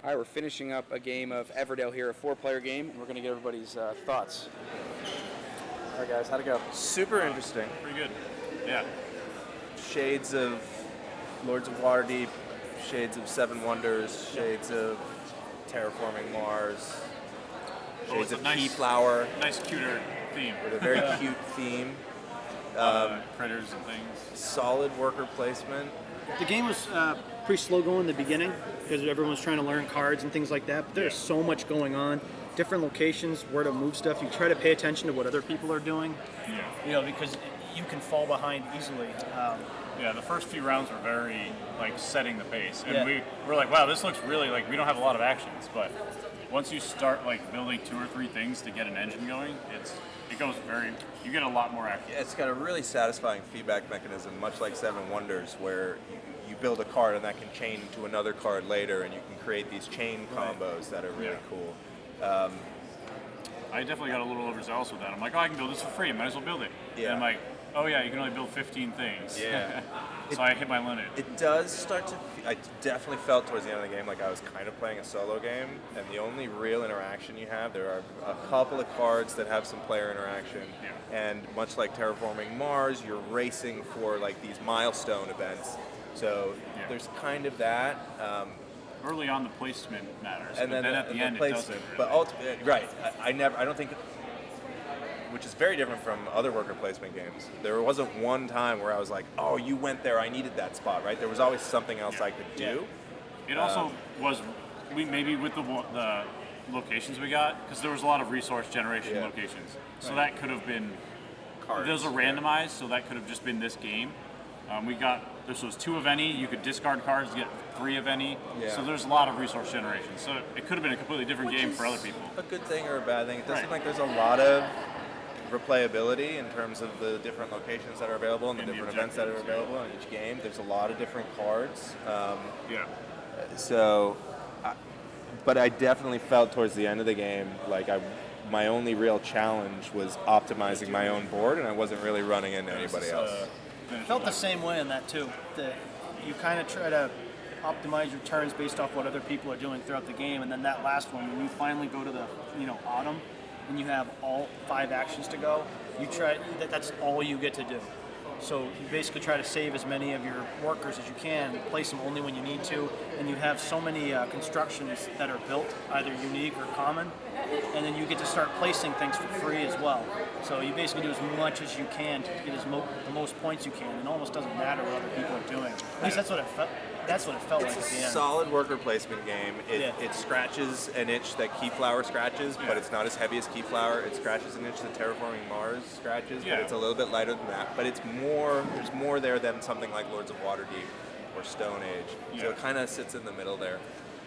All right, we're finishing up a game of Everdell here, a 4-player game, and we're going to get everybody's thoughts. All right, guys, how'd it go? Super interesting. Pretty good. Yeah. Shades of Lords of Waterdeep, shades of Seven Wonders, shades of Terraforming Mars, shades of Keyflower. Nice, cuter theme. With a very cute theme. Critters and things. Solid worker placement. The game was pretty slow going in the beginning because everyone was trying to learn cards and things like that. But there's so much going on, different locations, where to move stuff. You try to pay attention to what other people are doing, because you can fall behind easily. The first few rounds were very setting the pace, and we were like, wow, this looks really we don't have a lot of actions, but once you start building 2 or 3 things to get an engine going, you get a lot more action. Yeah, it's got a really satisfying feedback mechanism, much like Seven Wonders, where you build a card and that can chain to another card later, and you can create these chain combos that are really cool. I definitely got a little overzealous with that. I'm like, oh, I can build this for free. Might as well build it. Yeah. And I'm like, oh yeah, you can only build 15 things. Yeah. So I hit my limit. It does start to. I definitely felt towards the end of the game like I was kind of playing a solo game, and the only real interaction you have, there are a couple of cards that have some player interaction, and much like Terraforming Mars, you're racing for these milestone events. So there's kind of that. Early on, the placement matters, and then at the end, it doesn't. Really. But ultimately, right? I don't think. Which is very different from other worker placement games. There wasn't one time where I was like, oh, you went there, I needed that spot, right? There was always something else I could do. It also was, maybe with the locations we got, because there was a lot of resource generation locations. So that could have been, cards. Those are randomized, so that could have just been this game. This was 2 of any, you could discard cards to get 3 of any. Yeah. So there's a lot of resource generation. So it could have been a completely different game for other people. A good thing or a bad thing. It does seem like there's a lot of replayability in terms of the different locations that are available and the different events that are available in each game. There's a lot of different cards. But I definitely felt towards the end of the game my only real challenge was optimizing my own board, and I wasn't really running into anybody else. Felt the same way in that too. That you kind of try to optimize your turns based off what other people are doing throughout the game, and then that last one, when you finally go to the autumn, and you have all 5 actions to go, that's all you get to do. So you basically try to save as many of your workers as you can, place them only when you need to, and you have so many constructions that are built, either unique or common, and then you get to start placing things for free as well. So you basically do as much as you can to get the most points you can, and it almost doesn't matter what other people are doing. At least that's what it felt. That's what it felt like at the end. It's a solid worker placement game. It scratches an itch that Keyflower scratches, but it's not as heavy as Keyflower. It scratches an itch that Terraforming Mars scratches, but it's a little bit lighter than that. But there's more there than something like Lords of Waterdeep or Stone Age. So it kind of sits in the middle there.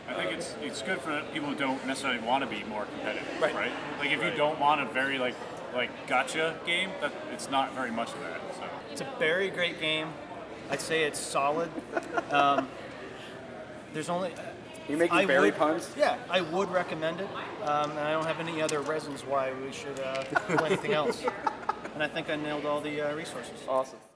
I think it's good for people who don't necessarily want to be more competitive, right? If you don't want a very gotcha game, it's not very much of that. So it's a very great game. I'd say it's solid. There's only. You're making berry puns? Yeah, I would recommend it. And I don't have any other reasons why we should do anything else. And I think I nailed all the resources. Awesome.